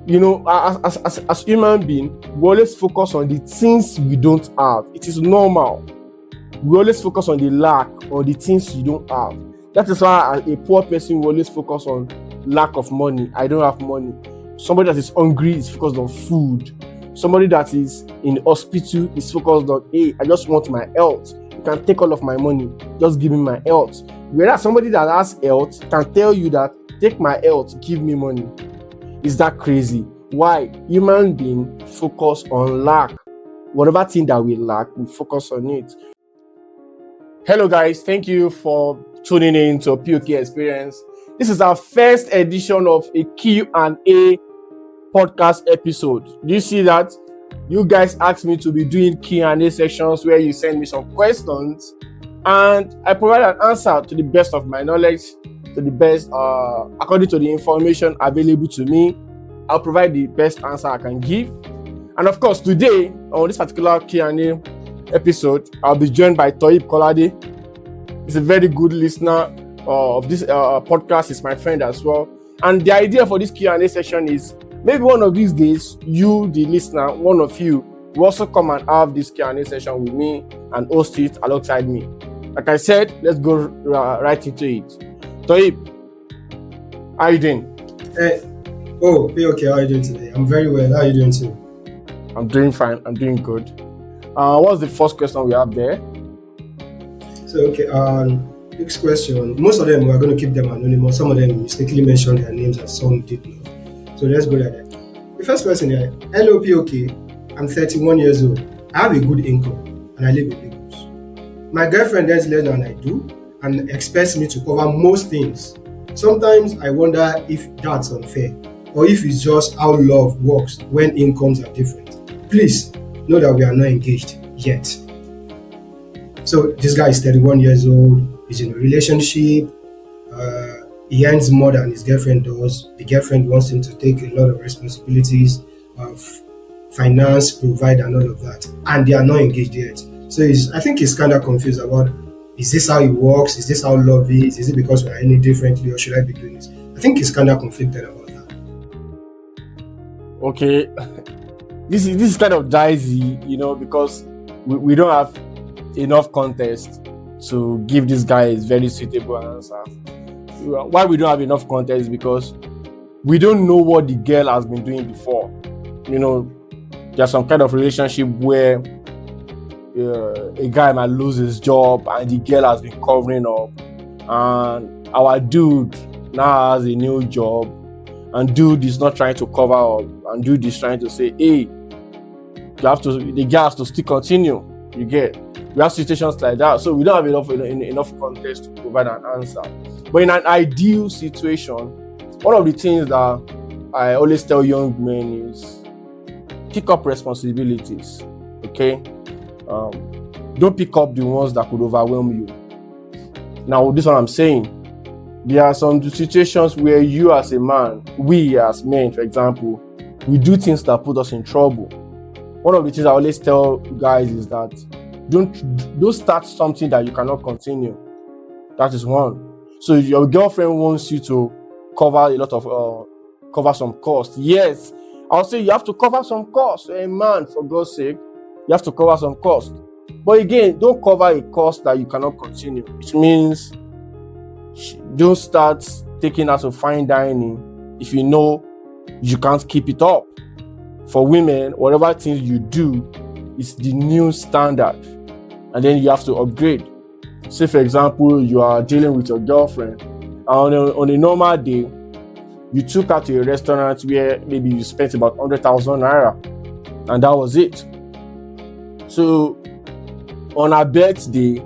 as human being, we always focus on the things we don't have. It is normal. We always focus on the lack or the things you don't have. That is why a poor person will always focus on lack of money. I don't have money. Somebody that is hungry is focused on food. Somebody that is in hospital is focused on, hey, I just want my health. You can take all of my money. Just give me my health. Whereas somebody that has health can tell you that, take my health, give me money. Is that crazy? Why? Human beings focus on lack. Whatever thing that we lack, we focus on it. Hello guys, thank you for tuning in to POK Experience. This is our first edition of a Q&A podcast episode. Do you see that? You guys asked me to be doing Q&A sections where you send me some questions and I provide an answer to the best of my knowledge, to the best according to the information available to me. I'll provide the best answer I can give. And of course, today on this particular Q&A episode, I'll be joined by Toyib Kolade. He's a very good listener of this podcast. He's my friend as well. And the idea for this Q&A session is maybe one of these days, you, the listener, one of you, will also come and have this Q&A session with me and host it alongside me. Like I said, let's go right into it. Toyib, how are you doing? Hey. Oh, okay, how are you doing today? I'm very well. How are you doing too? I'm doing fine. I'm doing good. What's the first question we have there? So, okay, next question. Most of them, we're going to keep them anonymous. Some of them mistakenly mentioned their names and some did not. So let's go like that. The first question here, hello POK, I'm 31 years old. I have a good income and I live in Lagos. My girlfriend earns less than I do and expects me to cover most things. Sometimes I wonder if that's unfair or if it's just how love works when incomes are different. Please know that we are not engaged yet. So this guy is 31 years old, he's in a relationship, he earns more than his girlfriend does. The girlfriend wants him to take a lot of responsibilities of finance, provide and all of that. And they are not engaged yet. So I think he's kind of confused about, is this how it works? Is this how love is? Is it because we are earning differently or should I be doing this? I think he's kind of conflicted about that. Okay. This is kind of dicey, because we don't have enough context to give this guy a very suitable answer. Why we don't have enough context is because we don't know what the girl has been doing before. There's some kind of relationship where a guy might lose his job and the girl has been covering up, and our dude now has a new job, and dude is not trying to cover up, and dude is trying to say, hey, the girl has to still continue. You get? We have situations like that, so we don't have enough context to provide an answer. But in an ideal situation, one of the things that I always tell young men is pick up responsibilities. Okay, don't pick up the ones that could overwhelm you. Now, this is what I'm saying. There are some situations where you as a man, we as men, for example, we do things that put us in trouble. One of the things I always tell guys is that don't start something that you cannot continue. That is one. So if your girlfriend wants you to cover some cost, yes, I'll say you have to cover some cost. A man, for God's sake, you have to cover some cost. But again, don't cover a cost that you cannot continue. It means don't start taking her to fine dining if you know you can't keep it up. For women, whatever things you do is the new standard, and then you have to upgrade. Say, for example, you are dealing with your girlfriend, and on a normal day, you took her to a restaurant where maybe you spent about 100,000 naira, and that was it. So, on her birthday,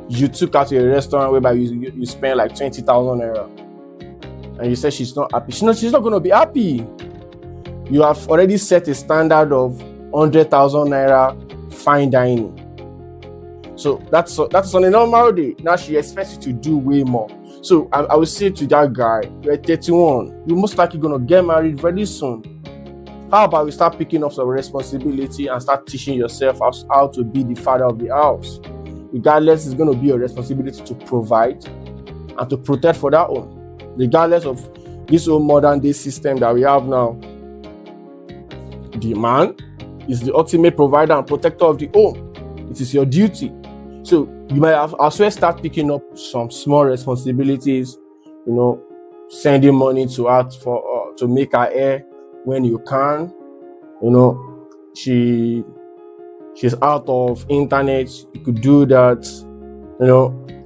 you took her to a restaurant whereby you spent like 20,000 naira, and you said she's not happy. She's not going to be happy. You have already set a standard of 100,000 naira fine dining. So that's on a normal day. Now she expects you to do way more. So I would say to that guy, you're 31. You're most likely going to get married very soon. How about we start picking up some responsibility and start teaching yourself how to be the father of the house? Regardless, it's going to be your responsibility to provide and to protect for that home. Regardless of this whole modern day system that we have now, The man is the ultimate provider and protector of the home. It is your duty. So you might have as well start picking up some small responsibilities, sending money to her to make her hair when you can. She's out of internet. You could do that.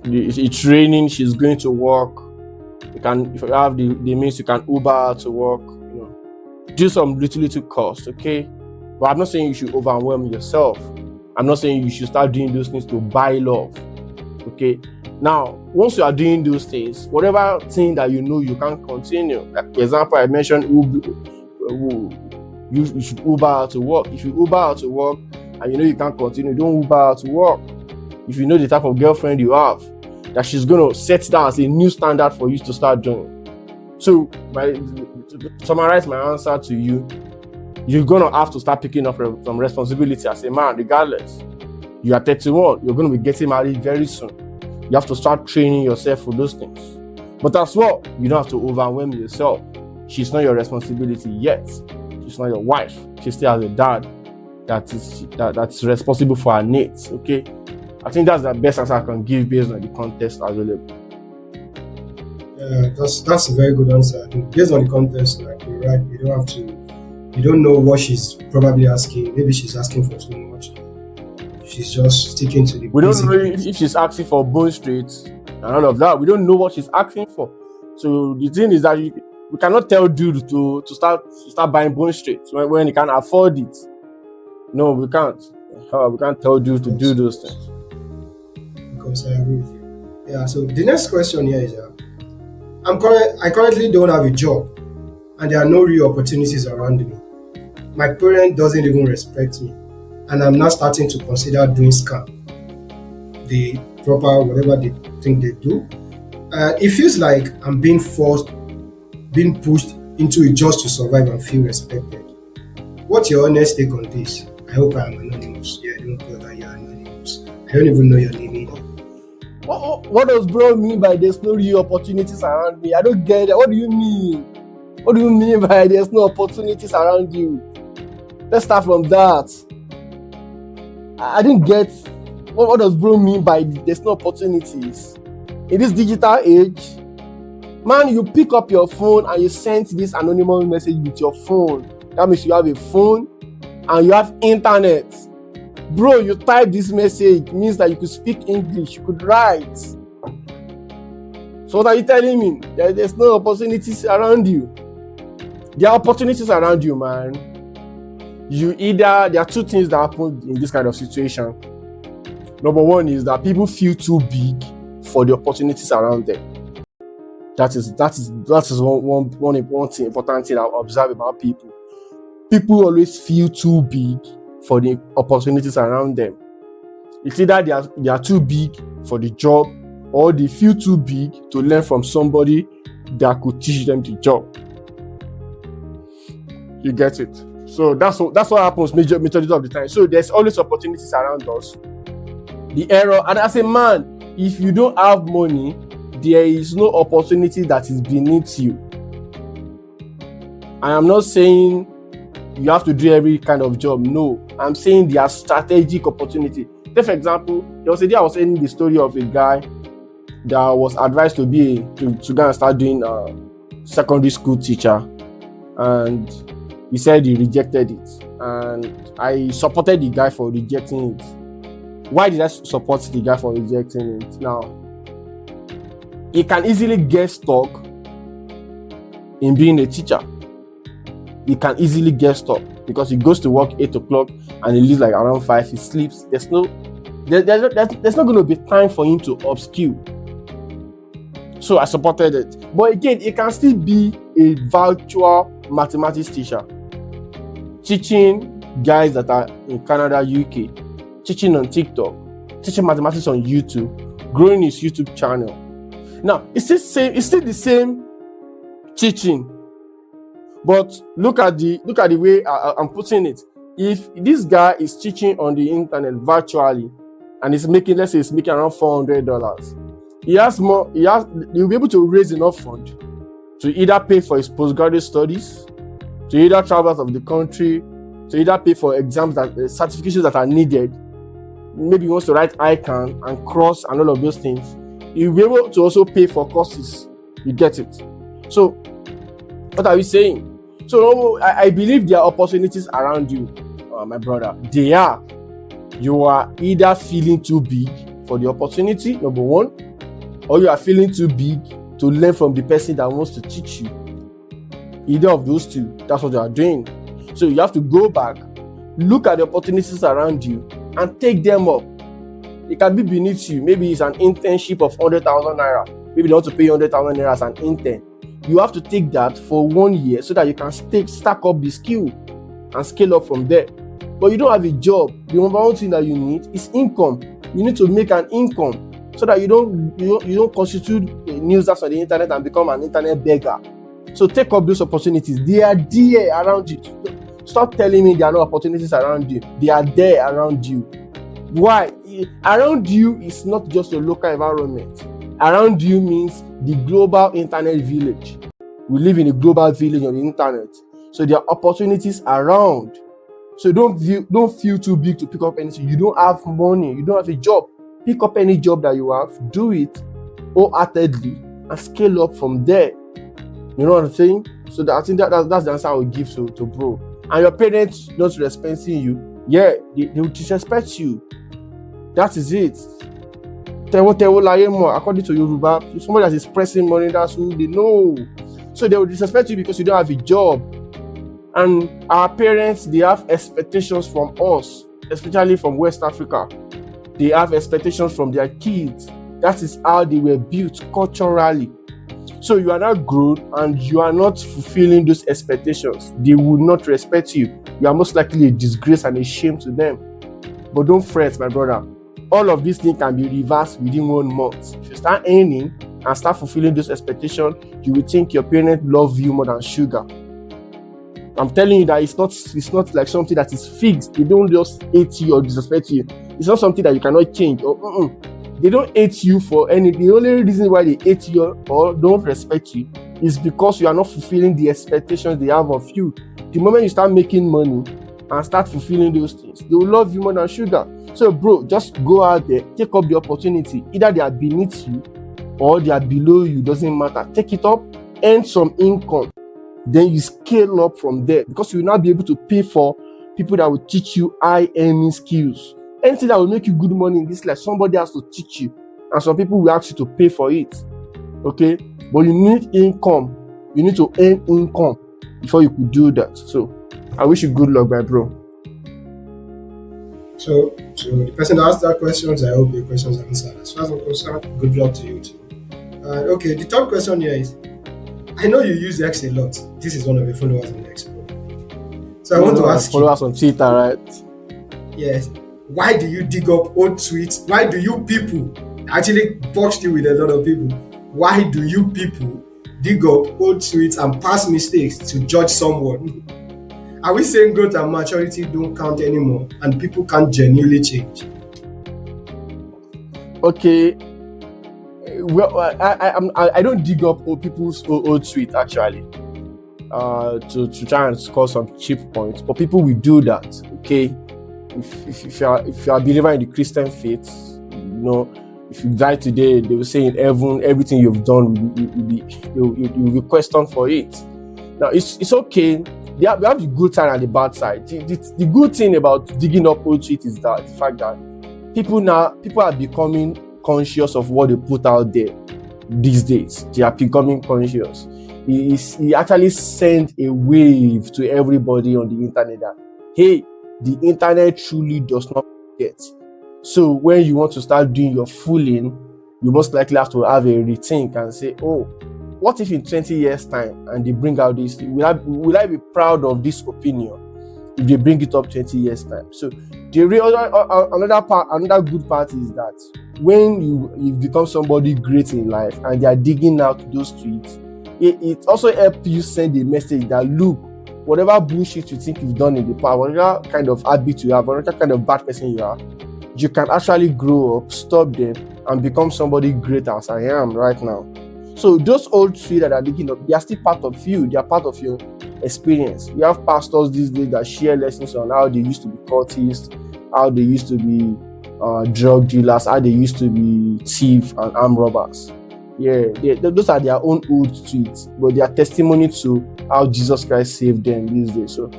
It's raining. She's going to work. If you have the means, you can Uber her to work. Do some little cost, okay? But I'm not saying you should overwhelm yourself. I'm not saying you should start doing those things to buy love, okay? Now, once you are doing those things, whatever thing that you can't continue. Like, for example, I mentioned you should Uber her to work. If you Uber her to work and you can't continue, don't Uber her to work. If you know the type of girlfriend you have, that she's going to set that as a new standard for you to start doing. So, to summarize my answer to you, you're going to have to start picking up some responsibility as a man, regardless. You are 31, you're going to be getting married very soon. You have to start training yourself for those things. But as well, you don't have to overwhelm yourself. She's not your responsibility yet. She's not your wife. She still has a dad that's responsible for her needs, okay? I think that's the best answer I can give based on the context available. That's a very good answer. I think based on the context, like you're right, you don't know what she's probably asking. Maybe she's asking for too much. She's just sticking to the. We don't know if she's asking for bone straight and all of that. We don't know what she's asking for. So the thing is that we cannot tell dude to start buying bone straight when he can't afford it. No, we can't. We can't tell dude to do those things. Because I agree with you. Yeah. So the next question here is, I currently don't have a job, and there are no real opportunities around me. My parent doesn't even respect me, and I'm now starting to consider doing scam. The proper whatever they think they do. It feels like I'm being pushed into it just to survive and feel respected. What's your honest take on this? I hope I'm anonymous. Yeah, I don't know that you're anonymous. I don't even know your name either. What does bro mean by there's no real opportunities around me? I don't get it. What do you mean? What do you mean by there's no opportunities around you? Let's start from that. I didn't get what does bro mean by there's no opportunities? In this digital age, man, you pick up your phone and you send this anonymous message with your phone. That means you have a phone and you have internet. Bro, you type this message, means that you could speak English, you could write. So what are you telling me? There's no opportunities around you. There are opportunities around you, man. There are two things that happen in this kind of situation. Number one is that people feel too big for the opportunities around them. That is one important thing I observe about people. People always feel too big for the opportunities around them. It's either they are too big for the job, or they feel too big to learn from somebody that could teach them the job. You get it? So that's what happens majority of the time. So there's always opportunities around us. The error, and as a man, if you don't have money, there is no opportunity that is beneath you. I am not saying you have to do every kind of job. No, I'm saying there are strategic opportunity. Take for example, there was a day I was saying the story of a guy that was advised to go and start doing secondary school teacher, and he said he rejected it, and I supported the guy for rejecting it. Why did I support the guy for rejecting it? Now, he can easily get stuck in being a teacher. He can easily get stuck because he goes to work 8 o'clock and he leaves like around 5. He sleeps. There's not going to be time for him to upskill. So I supported it. But again, it can still be a virtual mathematics teacher, teaching guys that are in Canada, UK, teaching on TikTok, teaching mathematics on YouTube, growing his YouTube channel. Now, it's still the same teaching. But look at the way I'm putting it. If this guy is teaching on the internet virtually and he's making around $400, he'll be able to raise enough fund to either pay for his postgraduate studies, to either travel out of the country, to either pay for exams that certifications that are needed. Maybe he wants to write ICANN and cross and all of those things. You'll be able to also pay for courses. You get it? So, what are we saying? So, I believe there are opportunities around you, my brother. They are. You are either feeling too big for the opportunity, number one, or you are feeling too big to learn from the person that wants to teach you. Either of those two, that's what you are doing. So you have to go back, look at the opportunities around you, and take them up. It can be beneath you. Maybe it's an internship of 100,000 naira. Maybe they want to pay you 100,000 naira as an intern. You have to take that for 1 year so that you can stack up the skill and scale up from there. But you don't have a job. The number one thing that you need is income. You need to make an income so that you don't constitute nuisance on the internet and become an internet beggar. So take up those opportunities. They are there around you. Stop telling me there are no opportunities around you. They are there around you. Why? Around you is not just a local environment. Around you means the global internet village. We live in a global village on the internet. So there are opportunities around. So don't feel too big to pick up anything. You don't have money. You don't have a job. Pick up any job that you have. Do it wholeheartedly and scale up from there. You know what I'm saying? So I think that's the answer I would give to bro. And your parents not respecting you, yeah, they will disrespect you. That is it. According to Yoruba, somebody that is pressing money, that's who they know. So they will disrespect you because you don't have a job. And our parents, they have expectations from us, especially from West Africa. They have expectations from their kids. That is how they were built culturally. So you are not grown and you are not fulfilling those expectations. They will not respect you. You are most likely a disgrace and a shame to them. But don't fret, my brother. All of these things can be reversed within 1 month. If you start earning and start fulfilling those expectations, you will think your parents love you more than sugar. I'm telling you that it's not like something that is fixed. They don't just hate you or disrespect you. It's not something that you cannot change. They don't hate you for anything. The only reason why they hate you or don't respect you is because you are not fulfilling the expectations they have of you. The moment you start making money and start fulfilling those things, they will love you more than sugar. So, bro, just go out there, take up the opportunity. Either they are beneath you or they are below you, doesn't matter. Take it up, earn some income. Then you scale up from there because you will not be able to pay for people that will teach you high earning skills. Anything that will make you good money in this life, somebody has to teach you. And some people will ask you to pay for it. Okay? But you need income. You need to earn income before you could do that. So, I wish you good luck, my bro. So the person that asked that questions, I hope your questions are answered. As far as I'm concerned, good luck to you too. Okay, the third question here is, I know you use X a lot. This is one of your followers on X. So I want to ask you. Followers on Twitter, right? Yes. Why do you dig up old tweets? Why do you people actually boxed you with a lot of people? Why do you people dig up old tweets and past mistakes to judge someone? Are we saying growth and maturity don't count anymore and people can't genuinely change? Okay. Well, I don't dig up old people's old tweets actually to try and score some cheap points, but people will do that. Okay, if you are a believer in the Christian faith, you know, if you die today, they will say in heaven everything you've done will be questioned for it. Now it's okay. We have the good side and the bad side. The good thing about digging up old tweets is that the fact that people are becoming conscious of what they put out there these days. They are becoming conscious. He actually sent a wave to everybody on the internet that, hey, the internet truly does not forget. So when you want to start doing your fooling, you most likely have to have a rethink and say, oh, what if in 20 years time and they bring out this thing? Will I be proud of this opinion if they bring it up 20 years time? So another good part is that when you've become somebody great in life and they are digging out those tweets, it also helps you send a message that, look, whatever bullshit you think you've done in the past, whatever kind of habit you have, whatever kind of bad person you are, you can actually grow up, stop them, and become somebody great as I am right now. So those old tweets that are digging up, they are still part of you. They are part of your experience. We have pastors these days that share lessons on how they used to be cultists, how they used to be drug dealers, how they used to be thieves and armed robbers. Yeah, those are their own old tweets, but they are testimony to how Jesus Christ saved them these days. So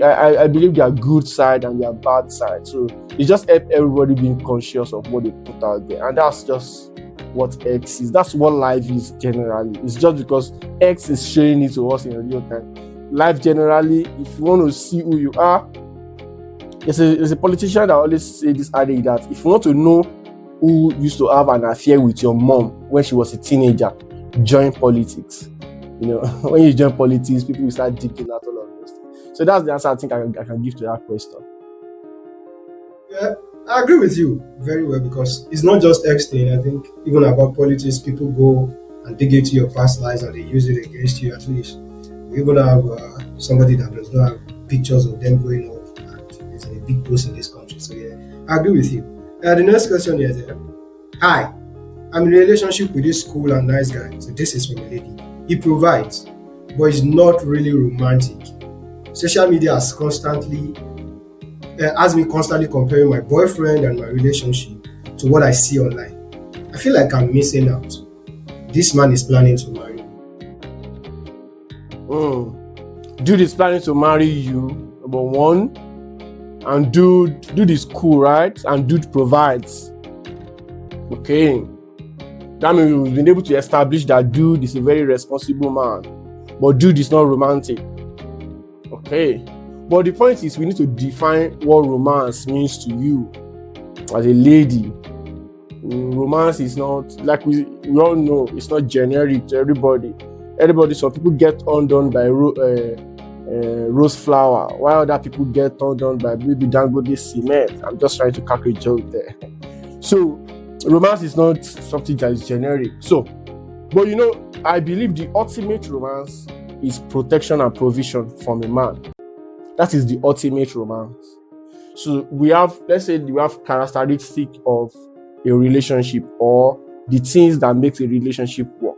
I believe their good side and their bad side. So it just help everybody being conscious of what they put out there, and that's just what X is. That's what life is generally. It's just because X is showing it to us in real time. Life generally, if you want to see who you are, there's a politician that always say this adage that if you want to know who used to have an affair with your mom when she was a teenager, join politics. You know, when you join politics, people will start digging out all of this. So that's the answer I think I can give to that question. Yeah, I agree with you very well, because it's not just X thing. I think even about politics, people go and dig into your past lives and they use it against you. At least we even have somebody that does not have pictures of them growing up and is in a big post in this country. So yeah, I agree with you. The next question is, hi, I'm in a relationship with this cool and nice guy. So this is from a lady. He provides, but he's not really romantic. Social media has me constantly comparing my boyfriend and my relationship to what I see online. I feel like I'm missing out. This man is planning to marry me. Dude is planning to marry you, number one. And dude is cool, right? And dude provides. Okay. That means we've been able to establish that dude is a very responsible man. But dude is not romantic. Okay. But the point is, we need to define what romance means to you as a lady. Romance is not, like we all know, it's not generic to everybody. Some people get undone by rose flower, while other people get undone by maybe Dangote cement. I'm just trying to crack a joke there. So romance is not something that is generic. So, but I believe the ultimate romance is protection and provision from a man. That is the ultimate romance. So let's say we have characteristic of a relationship, or the things that makes a relationship work.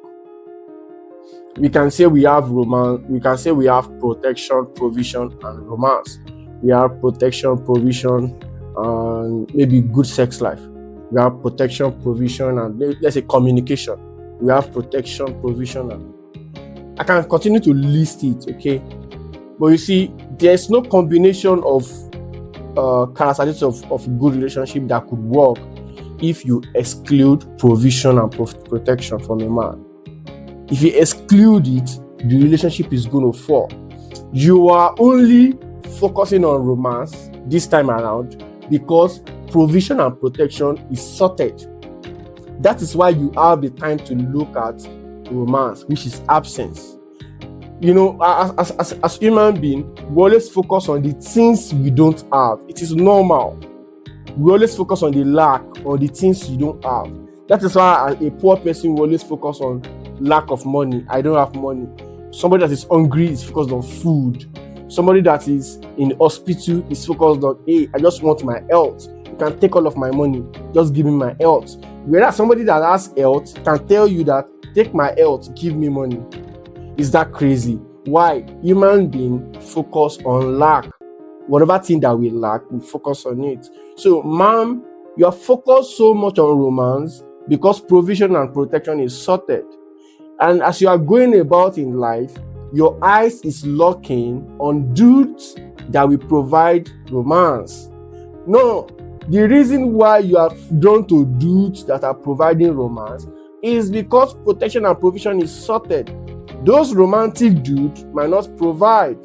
We can say we have romance, we can say we have protection, provision, and romance. We have protection, provision, and maybe good sex life. We have protection, provision, and let's say communication. We have protection, provision, and I can continue to list it, okay? But you see, there's no combination of characteristics of a good relationship that could work if you exclude provision and protection from a man. If you exclude it, the relationship is going to fall. You are only focusing on romance this time around because provision and protection is sorted. That is why you have the time to look at romance, which is absence. As human beings, we always focus on the things we don't have. It is normal. We always focus on the lack or the things you don't have. That is why a poor person will always focus on lack of money. I don't have money. Somebody that is hungry is focused on food. Somebody that is in the hospital is focused on, hey, I just want my health. You can take all of my money, just give me my health. Whereas somebody that has health can tell you that, take my health, give me money. Is that crazy? Why? Human beings focus on lack. Whatever thing that we lack, we focus on it. So, ma'am, you are focused so much on romance because provision and protection is sorted. And as you are going about in life, your eyes is locking on dudes that will provide romance. No, the reason why you are drawn to dudes that are providing romance is because protection and provision is sorted. Those romantic dudes might not provide,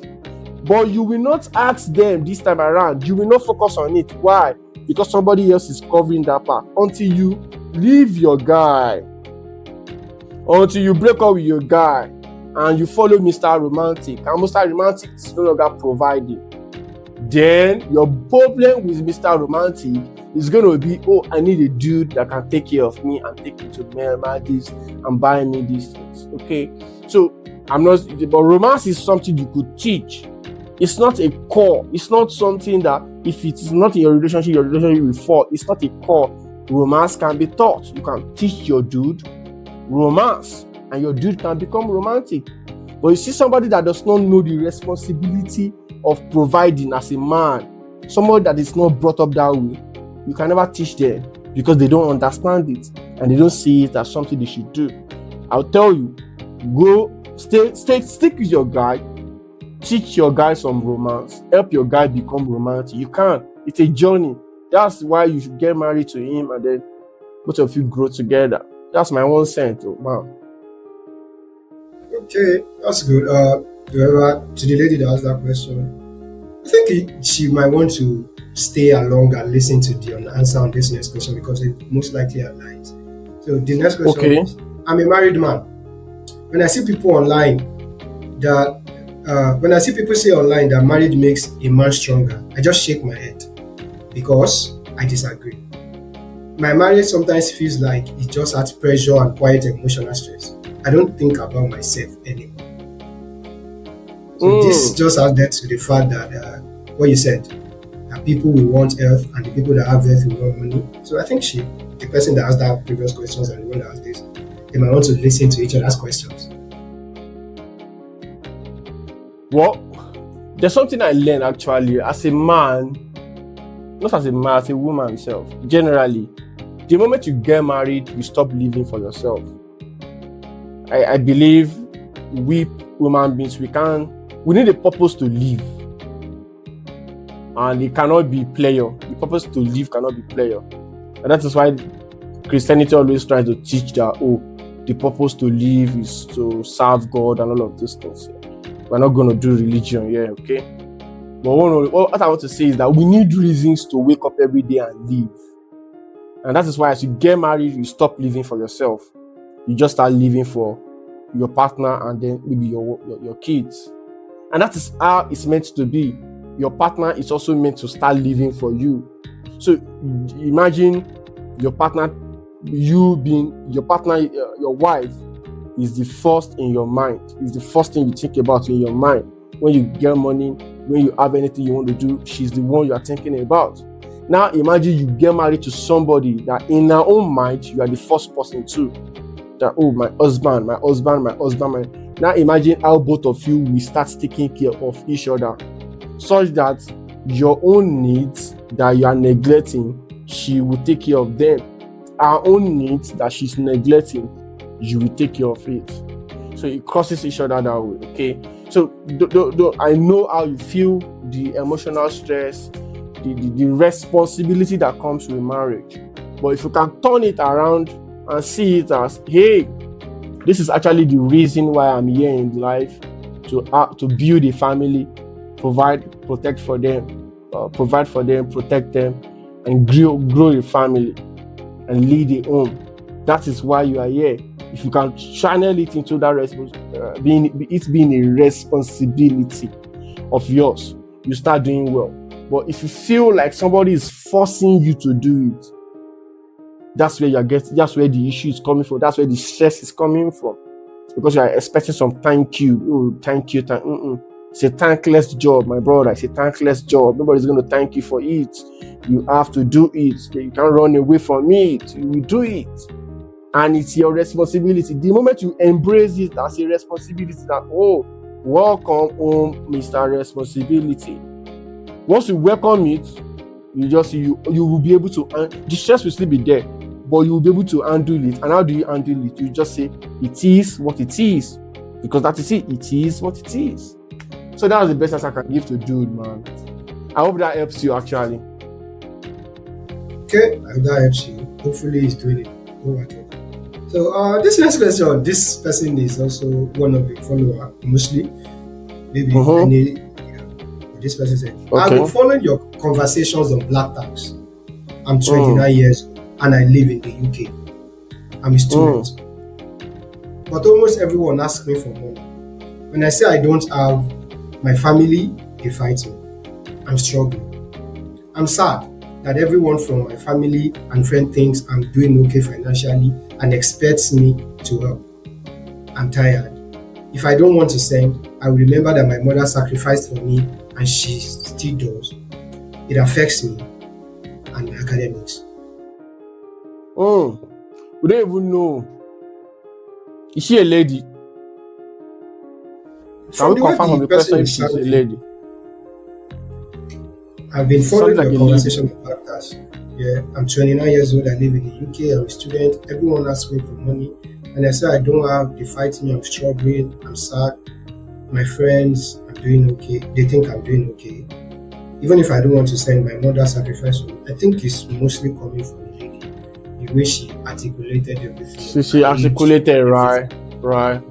but you will not ask them this time around. You will not focus on it. Why? Because somebody else is covering that part. Until you leave your guy, until you break up with your guy, and you follow Mr. Romantic, and Mr. Romantic is no longer providing, then your problem with Mr. Romantic is going to be, oh, I need a dude that can take care of me and take me to Maldives and buy me these things. Okay, so but romance is something you could teach. It's not a core. It's not something that if it is not in your relationship will fall. It's not a core. Romance can be taught. You can teach your dude romance, and your dude can become romantic. But you see somebody that does not know the responsibility of providing as a man, somebody that is not brought up that way, you can never teach them because they don't understand it and they don't see it as something they should do. I'll tell you, go stick with your guy, teach your guy some romance, help your guy become romantic. You can. It's a journey. That's why you should get married to him and then both of you grow together. That's my 1 cent, man. Okay, that's good. To the lady that asked that question, I think she might want to stay along and listen to the answer on this next question because it most likely aligns. So the next question is, I'm a married man. When I see people online when I see people say online that marriage makes a man stronger, I just shake my head because I disagree. My marriage sometimes feels like it just adds pressure and quiet emotional stress. I don't think about myself anymore. So this just added to the fact that what you said, that people will want health and the people that have health will want money. So I think the person that asked that previous questions and the one that asked this, they might want to listen to each other's questions. Well, there's something I learned actually as a man, not as a man, as a woman self. Generally, the moment you get married, you stop living for yourself. I believe we human beings, we need a purpose to live. And it cannot be player. The purpose to live cannot be player. And that is why Christianity always tries to teach that, the purpose to live is to serve God and all of those things. We're not going to do religion here, okay? But what I want to say is that we need reasons to wake up every day and live. And that is why as you get married, you stop living for yourself. You just start living for your partner and then maybe your kids. And that is how it's meant to be. Your partner is also meant to start living for you. So imagine your partner, your wife is the first in your mind. It's the first thing you think about in your mind. When you get money, when you have anything you want to do, she's the one you are thinking about. Now imagine you get married to somebody that in her own mind, you are the first person too. That, my husband. Now imagine how both of you will start taking care of each other, such that your own needs that you are neglecting, she will take care of them. Her own needs that she's neglecting, you will take care of it. So it crosses each other that way, okay? So I know how you feel, the emotional stress, the responsibility that comes with marriage. But if you can turn it around and see it as, hey, this is actually the reason why I'm here in life, to build a family, protect for them, provide for them, protect them, and grow a family and lead a home. That is why you are here. If you can channel it into that being a responsibility of yours, you start doing well. But if you feel like somebody is forcing you to do it, that's where that's where the issue is coming from. That's where the stress is coming from. Because you are expecting some thank you. It's a thankless job, my brother. It's a thankless job. Nobody's going to thank you for it. You have to do it. You can't run away from it. You will do it. And it's your responsibility. The moment you embrace it as a responsibility, that, welcome home, Mr. Responsibility. Once you welcome it, you will be able to, the stress will still be there, but you will be able to handle it. And how do you handle it? You just say, it is what it is. Because that is it. It is what it is. So that was the best answer I can give to dude, man. I hope that helps you, actually. Okay, I hope that helps you. Hopefully he's doing it. Okay. So this next question, this person is also one of the followers, mostly. Maybe this person said, okay. I've been following your conversations on black tax. I'm 29 years old and I live in the UK. I'm a student. But almost everyone asks me for money. When I say I don't have, my family, they fight me. I'm struggling. I'm sad that everyone from my family and friend thinks I'm doing okay financially and expects me to help. I'm tired. If I don't want to send, I will remember that my mother sacrificed for me and she still does. It affects me and my academics. We don't even know. Is she a lady? Can From we the way confirm from the the person question if is she's a sounding, lady? I've been Sounds following like your a lady. conversation with Baptist. Yeah, I'm 29 years old. I live in the UK. I'm a student. Everyone asks me for money, and I say I don't have. They fight me. I'm struggling. I'm sad. My friends, I'm doing okay. They think I'm doing okay. Even if I don't want to send my mother sacrifice, I think it's mostly coming from the lady. The way she articulated everything, her She age, articulated right, everything. right,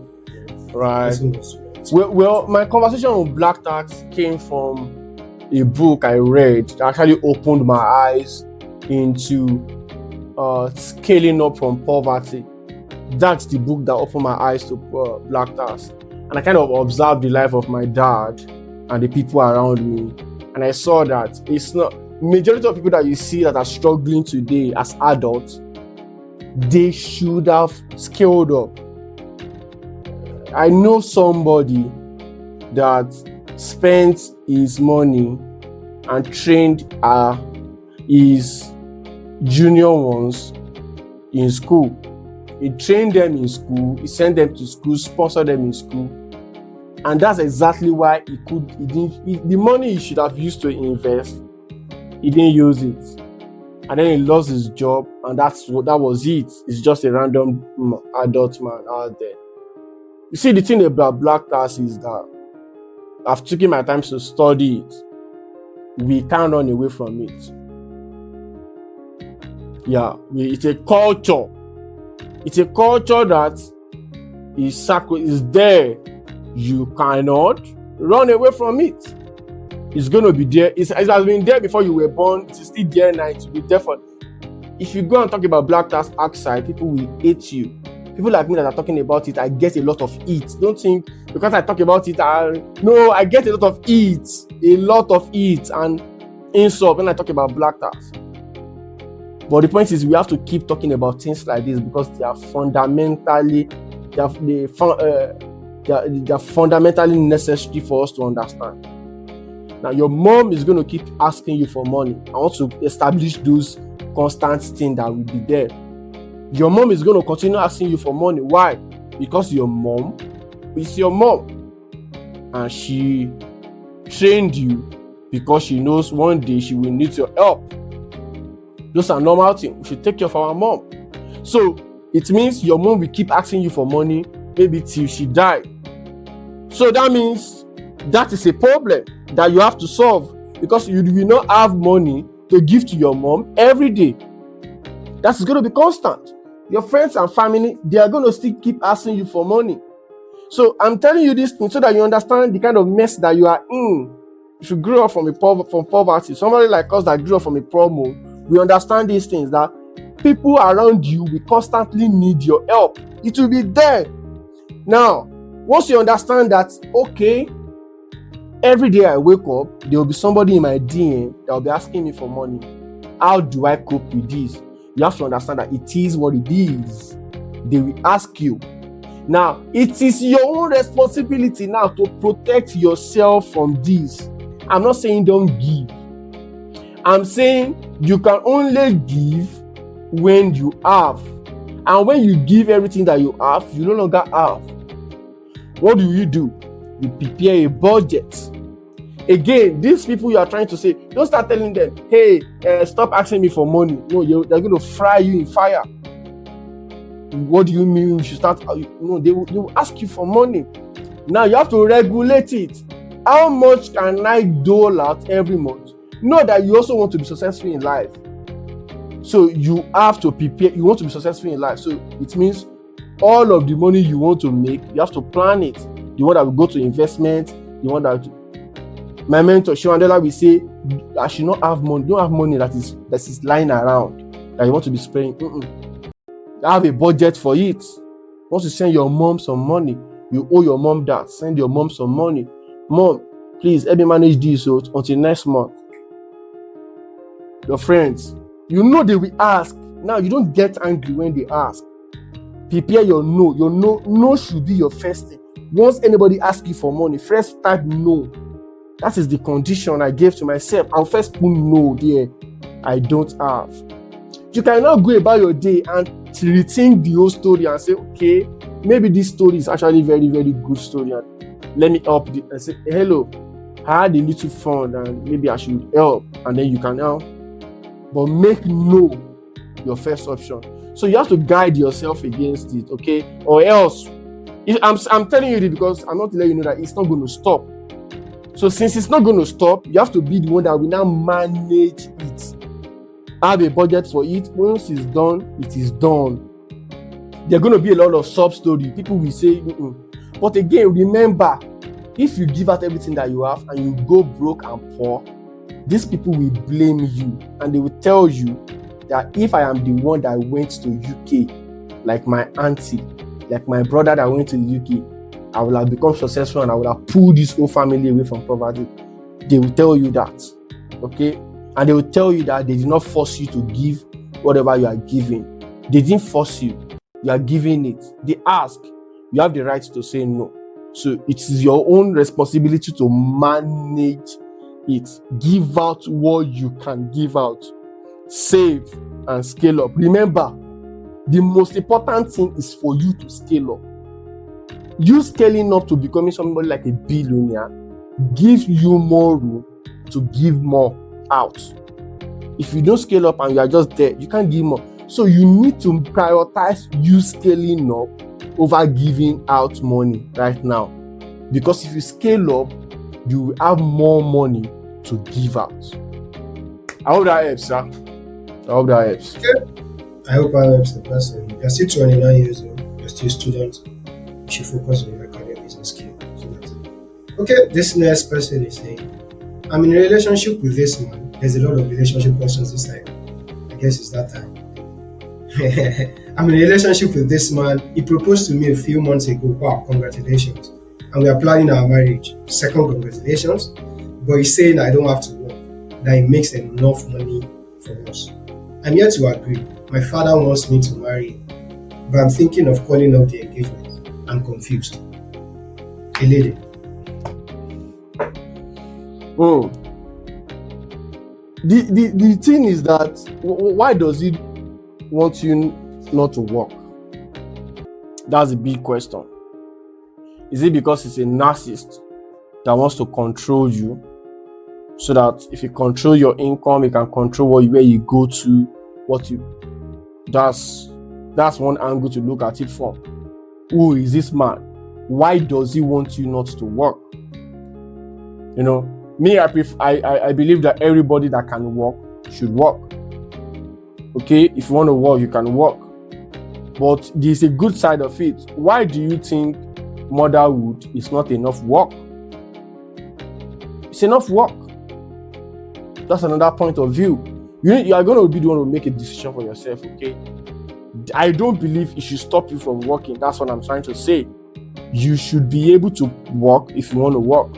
The right. person was right. Well, my conversation with Black Tax came from a book I read that actually opened my eyes into scaling up from poverty. That's the book that opened my eyes to Black Tax. And I kind of observed the life of my dad and the people around me. And I saw that it's not, majority of people that you see that are struggling today as adults, they should have scaled up. I know somebody that spent his money and trained his junior ones in school. He trained them in school, he sent them to school, sponsored them in school. And that's exactly why the money he should have used to invest, he didn't use it. And then he lost his job, and that was it. It's just a random adult man out there. You see, the thing about Black Tax is that I've taken my time to study it. We can't run away from it. Yeah, it's a culture. It's a culture that is there. You cannot run away from it. It's going to be there. It has been there before you were born. It's still there now. It will be there for. If you go and talk about Black Tax outside, people will hate you. People like me that are talking about it, I get a lot of it. Don't think because I talk about it, I get a lot of it, and insult when I talk about Black Tax. But the point is, we have to keep talking about things like this because they are fundamentally necessary for us to understand. Now, your mom is going to keep asking you for money. I want to establish those constant things that will be there. Your mom is going to continue asking you for money. Why? Because your mom is your mom. And she trained you because she knows one day she will need your help. Those are normal things. We should take care of our mom. So it means your mom will keep asking you for money maybe till she dies. So that means that is a problem that you have to solve because you will not have money to give to your mom every day. That's going to be constant. Your friends and family, they are going to still keep asking you for money. So I'm telling you this thing so that you understand the kind of mess that you are in. If you grew up from poverty, somebody like us that grew up from a poor home, we understand these things that people around you will constantly need your help. It will be there. Now, once you understand that, okay, every day I wake up, there will be somebody in my DM that will be asking me for money. How do I cope with this? You have to understand that it is what it is. They will ask you. Now, it is your own responsibility now to protect yourself from this. I'm not saying don't give. I'm saying you can only give when you have. And when you give everything that you have, you no longer have. What do? You prepare a budget. Again, these people you are trying to say, don't start telling them, hey, stop asking me for money. No, they're going to fry you in fire. What do you mean you should start? They will ask you for money. Now you have to regulate it. How much can I dole out every month? Know that you also want to be successful in life. So you have to prepare. You want to be successful in life. So it means all of the money you want to make, you have to plan it. The one that will go to investment, the one that my mentor Shiwandela will say, I should not have money. Don't have money that is lying around that you want to be spending. Have a budget for it. Once you send your mom some money, you owe your mom that. Send your mom some money. Mom, please help me manage this until next month. Your friends, you know they will ask. Now you don't get angry when they ask. Prepare your no. Your no should be your first thing. Once anybody asks you for money, first type no. That is the condition I gave to myself. I'll first put no there. I don't have. You cannot go about your day and rethink the whole story and say, okay, maybe this story is actually very, very good story. let me help. I say, hello, I had a little fund and maybe I should help, and then you can help. But make no your first option. So you have to guide yourself against it, okay? Or else, I'm telling you this because I'm not letting you know that it's not going to stop. So since it's not going to stop, you have to be the one that will now manage it. Have a budget for it. Once it's done, it is done. There are going to be a lot of sub-story. People will say, But again, remember, if you give out everything that you have and you go broke and poor, these people will blame you and they will tell you that if I am the one that went to UK, like my auntie, like my brother that went to the UK, I will have become successful and I will have pulled this whole family away from poverty. They will tell you that, okay? And they will tell you that they did not force you to give whatever you are giving. They didn't force you. You are giving it. They ask. You have the right to say no. So it is your own responsibility to manage it. Give out what you can give out. Save and scale up. Remember, the most important thing is for you to scale up. You scaling up to becoming somebody like a billionaire gives you more room to give more out. If you don't scale up and you are just there, you can't give more. So you need to prioritize you scaling up over giving out money right now. Because if you scale up, you will have more money to give out. I hope that helps, sir. I hope that helps. Okay. I hope that helps the person. You're still 29 years old. You're still a student. You should focus on your academics and skill. So that's it. Okay, this next person is saying, I'm in a relationship with this man. There's a lot of relationship questions this time. I guess it's that time. I'm in a relationship with this man. He proposed to me a few months ago. Wow, congratulations. And we are planning our marriage. Second, congratulations. But he's saying I don't have to work, that he makes enough money for us. I'm here to agree. My father wants me to marry him, but I'm thinking of calling off the engagement. I'm confused. A lady. The thing is that why does he want you not to work? That's a big question. Is it because he's a narcissist that wants to control you, so that if you control your income, you can control where you go to, what you? That's one angle to look at it from. Who is this man? Why does he want you not to work? Me, I believe that everybody that can work should work. Okay, if you want to work, you can work. But there's a good side of it. Why do you think motherhood is not enough work? It's enough work. That's another point of view. You are going to be the one to make a decision for yourself, okay? I don't believe it should stop you from working. That's what I'm trying to say. You should be able to work if you want to work.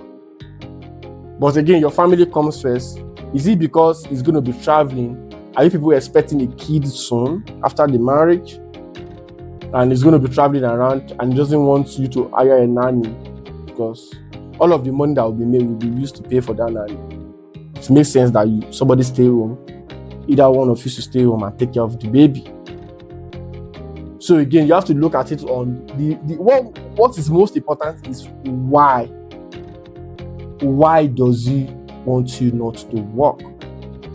But again, your family comes first. Is it because he's going to be traveling? Are you people expecting a kid soon after the marriage? And he's going to be traveling around and he doesn't want you to hire a nanny because all of the money that will be made will be used to pay for that nanny. It makes sense that somebody stay home. Either one of you should stay home and take care of the baby. So again, you have to look at it on what is most important is why. Why does he want you not to work?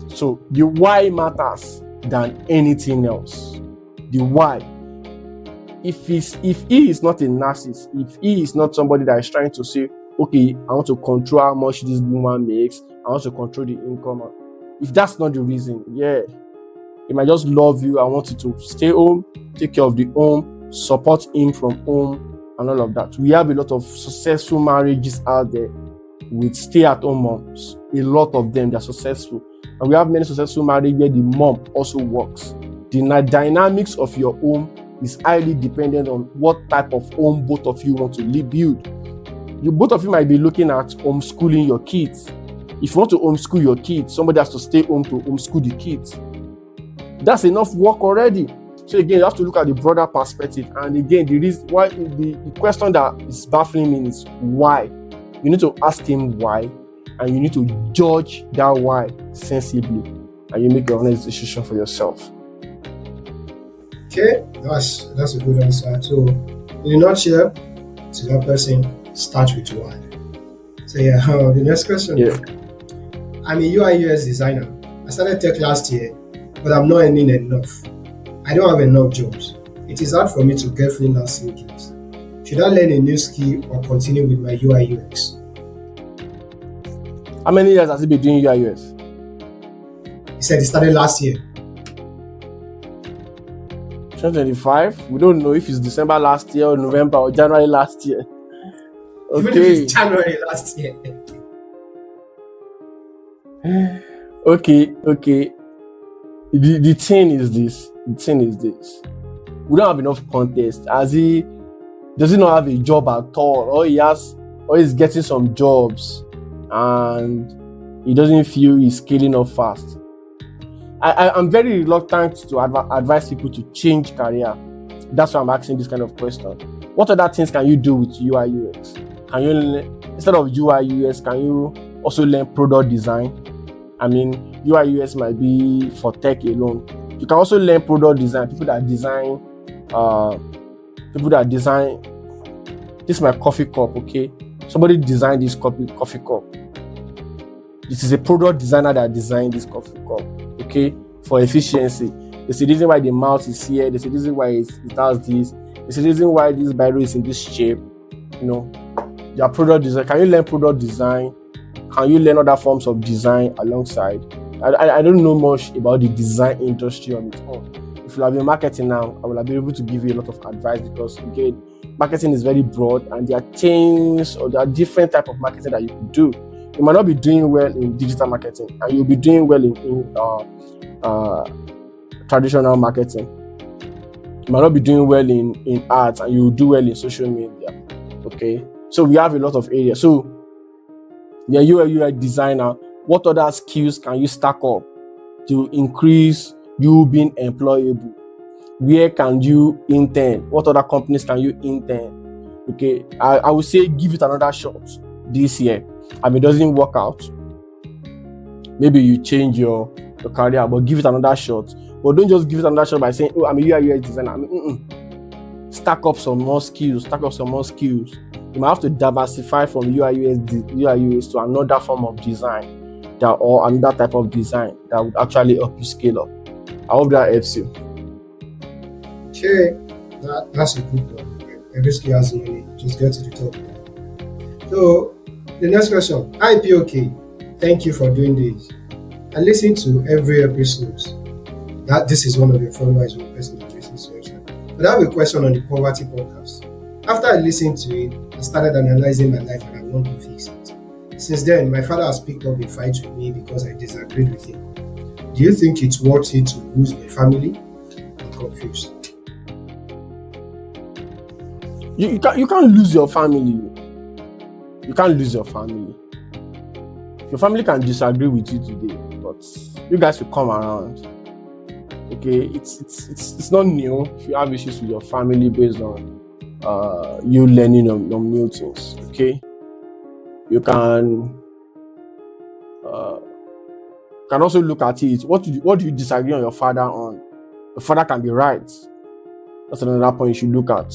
So the why matters than anything else. The why. If he is not a narcissist, if he is not somebody that is trying to say, okay, I want to control how much this woman makes, I want to control the income. If that's not the reason, he might just love you. I want you to stay home, take care of the home, support him from home, and all of that. We have a lot of successful marriages out there with stay-at-home moms. A lot of them, they're successful. And we have many successful marriages where the mom also works. The dynamics of your home is highly dependent on what type of home both of you want to build. Both of you might be looking at homeschooling your kids. If you want to homeschool your kids, somebody has to stay home to homeschool the kids. That's enough work already. So again, you have to look at the broader perspective. And again, the reason why the question that is baffling me is why. You need to ask him why, and you need to judge that why sensibly, and you make your honest decision for yourself. Okay, that's a good answer. So, in a nutshell, to that person, start with one. So yeah, the next question. Yeah. I'm a UI UX designer. I started tech last year, but I'm not earning enough. I don't have enough jobs. It is hard for me to get freelancing gigs. Should I learn a new skill or continue with my UI UX? How many years has he been doing UI UX? He said he started last year. 2025. We don't know if it's December last year or November or January last year. Even if Okay. it's January last year. Okay. The thing is this. We don't have enough context. Does he not have a job at all? Or he's getting some jobs and he doesn't feel he's scaling up fast. I'm very reluctant to advise people to change career. That's why I'm asking this kind of question. What other things can you do with UI UX? Can you instead of UI UX, can you also learn product design? I mean, UI UX might be for tech alone. You can also learn product design. People that design. This is my coffee cup, okay? Somebody designed this coffee cup. This is a product designer that designed this coffee cup, okay? For efficiency. There's a reason why the mouth is here. There's a reason why it does this. There's a reason why this biro is in this shape. You know, your product design. Can you learn product design? Can you learn other forms of design alongside? I don't know much about the design industry on its own. If you have been marketing now, I will have been able to give you a lot of advice because again, marketing is very broad and there are things or there are different type of marketing that you could do. You might not be doing well in digital marketing and you'll be doing well in traditional marketing. You might not be doing well in arts and you'll do well in social media. Okay, so we have a lot of areas. So you're a UI designer. What other skills can you stack up to increase you being employable? Where can you intern? What other companies can you intern? Okay, I would say give it another shot this year. If it doesn't work out, maybe you change your career, but give it another shot. But don't just give it another shot by saying, "Oh, I'm a UI UX designer." Stack up some more skills. You might have to diversify from UI UX to another form of design or another type of design that would actually help you scale up. I hope that helps you. Okay, that's a good one. Every skill has money. Just get to the top. So, the next question. Hi, POK. Thank you for doing this. I listen to every episode. That this is one of your followers who person that listens to it. But I have a question on the poverty podcast. After I listened to it, I started analyzing my life and I want to fix it. Since then, my father has picked up a fight with me because I disagreed with him. Do you think it's worth it to lose my family? I'm confused. You can't lose your family. You can't lose your family. Your family can disagree with you today, but you guys will come around. Okay, it's not new if you have issues with your family based on you learning on new things. Okay, you can also look at it. What do you disagree on your father on? Your father can be right. That's another point you should look at.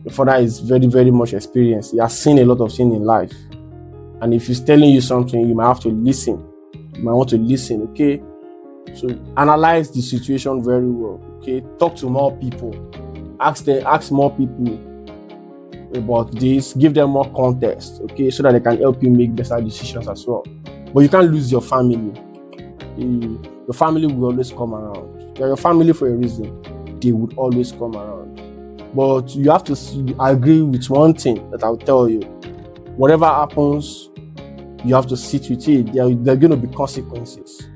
Your father is very, very much experienced. He has seen a lot of things in life. And if he's telling you something, you might have to listen. You might want to listen, okay? So analyze the situation very well, okay? Talk to more people. Ask more people about this. Give them more context, okay? So that they can help you make better decisions as well. But you can't lose your family. Your family will always come around. They're your family for a reason. They would always come around. But you have to agree with one thing that I'll tell you. Whatever happens, you have to sit with it. There are going to be consequences.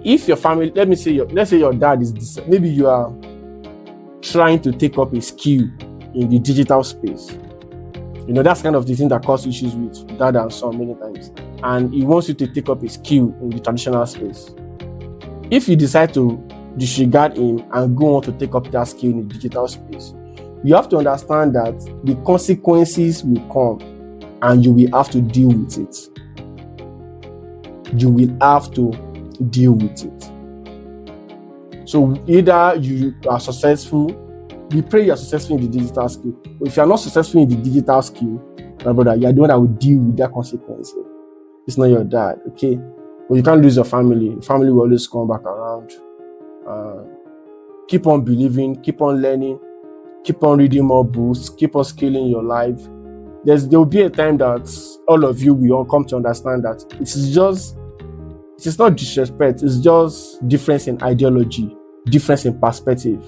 If your family, let's say your dad is, maybe you are trying to take up a skill in the digital space. You know, that's kind of the thing that causes issues with dad and son many times. And he wants you to take up a skill in the traditional space. If you decide to disregard him and go on to take up that skill in the digital space, you have to understand that the consequences will come and you will have to deal with it. You will have to deal with it. So either you are successful we pray you are successful in the digital skill. But if you are not successful in the digital skill, my brother, you are the one that will deal with that consequence. It's not your dad, okay? But you can't lose your family. Your family will always come back around. Keep on believing, keep on learning, keep on reading more books, keep on scaling your life. There will be a time that all of you will all come to understand that it is not disrespect, it's just difference in ideology, difference in perspective,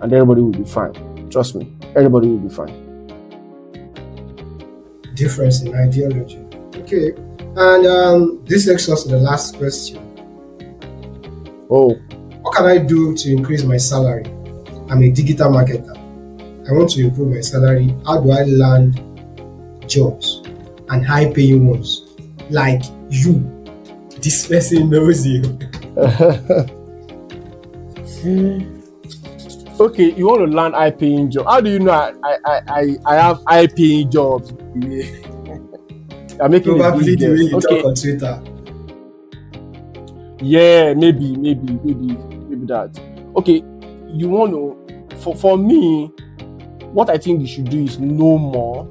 and everybody will be fine. Trust me, everybody will be fine. Difference in ideology. Okay. And this takes us to the last question. Oh. What can I do to increase my salary? I'm a digital marketer. I want to improve my salary. How do I land jobs and high-paying ones? Like you. This person knows you. Okay, you want to land high-paying job. How do you know I have high-paying jobs? I'm making probably the way you okay. talk on Twitter. Yeah, maybe that. Okay, you want to, for me, what I think you should do is know more.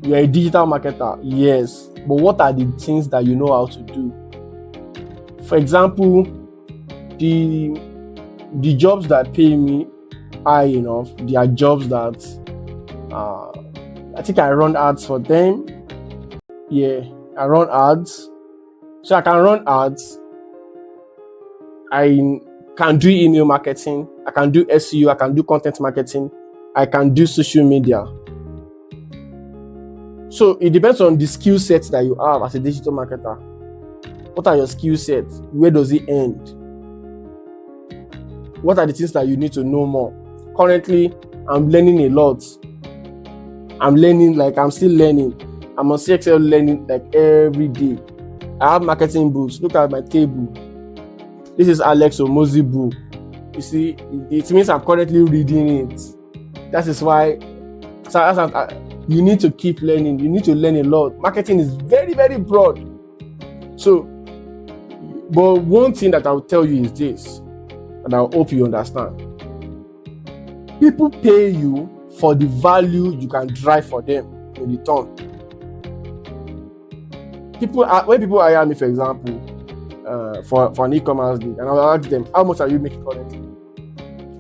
You're a digital marketer, yes, but what are the things that you know how to do? For example, the jobs that pay me high enough, they are jobs that I think I run ads for them. Yeah, I run ads. So I can run ads. I can do email marketing. I can do SEO. I can do content marketing. I can do social media. So it depends on the skill sets that you have as a digital marketer. What are your skill sets? Where does it end? What are the things that you need to know more? Currently, I'm learning a lot. I'm still learning. I'm on CXL learning like every day. I have marketing books. Look at my table. This is Alex Omozi book. You see, it means I'm currently reading it. That is why you need to keep learning. You need to learn a lot. Marketing is very, very broad. So, but one thing that I will tell you is this, and I hope you understand. People pay you for the value you can drive for them in return. When people hire me, for example, for an e-commerce lead, and I'll ask them, how much are you making currently?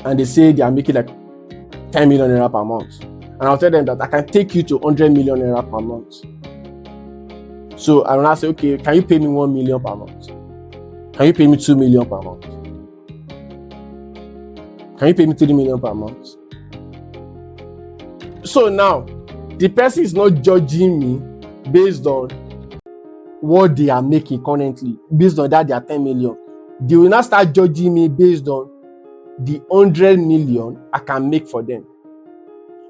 And they say they are making like 10 million naira per month. And I'll tell them that I can take you to 100 million naira per month. So I will now say, okay, can you pay me 1 million per month? Can you pay me 2 million per month? Can you pay me 3 million per month? So now, the person is not judging me based on what they are making currently. Based on that, they are 10 million. They will not start judging me based on the 100 million I can make for them.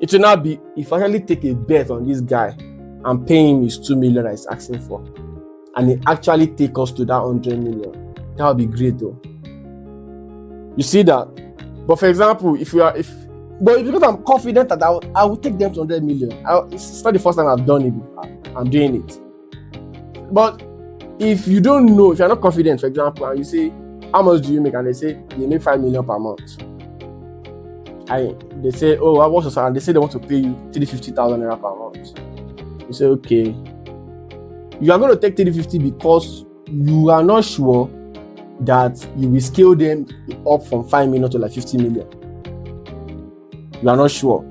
It will not be, if I actually take a bet on this guy and pay him his 2 million that he's asking for, and he actually take us to that 100 million, that would be great though. You see that? But for example, because I'm confident that I will take them to 100 million. It's not the first time I've done it. I'm doing it. But if you don't know, if you're not confident, for example, and you say, how much do you make? And they say, they make 5 million per month. They say, oh, what's your salary? And they say they want to pay you 350,000 naira per month. You say, okay. You are going to take 350 because you are not sure that you will scale them up from 5 million to like 50 million. You are not sure.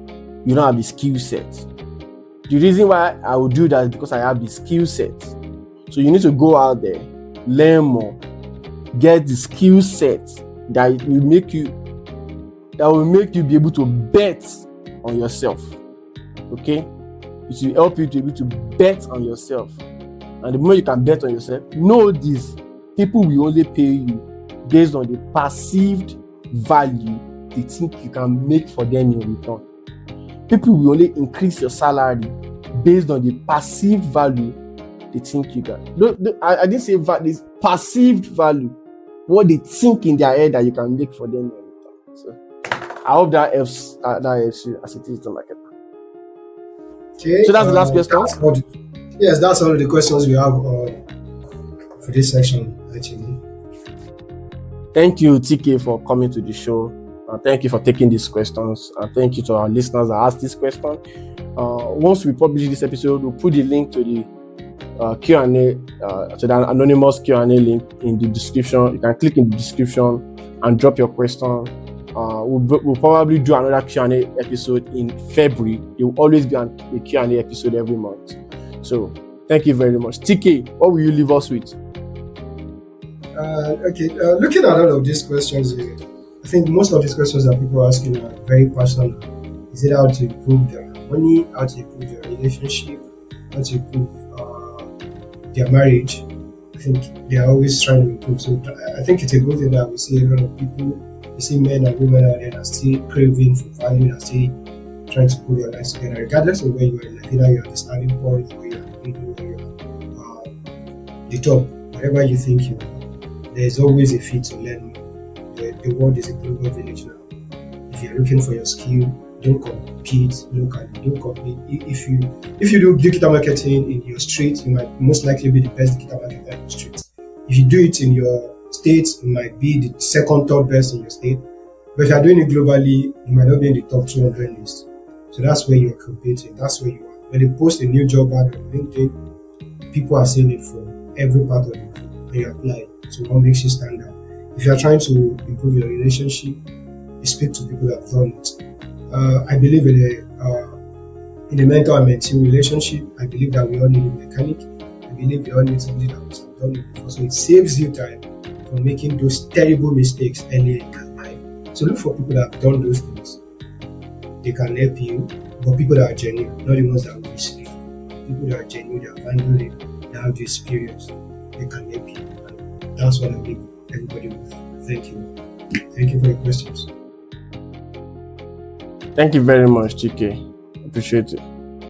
You don't have the skill set. The reason why I will do that is because I have the skill set. So you need to go out there, learn more, get the skill set that will make you be able to bet on yourself. Okay? It will help you to be able to bet on yourself. And the moment you can bet on yourself, know this: people will only pay you based on the perceived value they think you can make for them in return. People will only increase your salary based on the perceived value they think you can. I didn't say this perceived value, what they think in their head that you can make for them in return. So I hope that helps you as a digital marketer. Okay. So that's the last question. Yes, that's all of the questions we have for this section, actually. Thank you, TK, for coming to the show. Thank you for taking these questions, and thank you to our listeners that asked this question. Once we publish this episode, we'll put the link to the Q&A, to the anonymous Q&A link in the description. You can click in the description and drop your question. We'll probably do another Q&A episode in February. It will always be a Q&A episode every month. So thank you very much. TK, what will you leave us with? Looking at all of these questions here, I think most of these questions that people are asking are very personal. Is it how to improve their money, how to improve their relationship, how to improve their marriage? I think they are always trying to improve. So I think it's a good thing that we see a lot of people, we see men and women out there that are still craving for value, that still trying to put their lives together, regardless of where you are in life, either you're at the starting point or you're at the middle or you're the top, whatever you think you are. There's always a fee to learn more. The world is a global village now. If you're looking for your skill, don't compete locally. Don't compete. If you do digital marketing in your street, you might most likely be the best digital marketer in your street. If you do it in your state, you might be the second, third best in your state. But if you're doing it globally, you might not be in the top 200 list. So that's where you're competing. That's where you are. When they post a new job ad on LinkedIn, people are seeing it from every part of the globe and you apply. So what makes you stand out? If you are trying to improve your relationship, you speak to people that have done it. I believe in a mentor and mentee relationship. I believe that we all need a mechanic. I believe we all need somebody that has done it before. So it saves you time from making those terrible mistakes earlier in your life. So look for people that have done those things. They can help you, but people that are genuine, not the ones that will mislead. People that are genuine, they have handled it, they have the experience, they can help you. And that's what I leave everybody with. Thank you. Thank you for your questions. Thank you very much, TK. Appreciate it.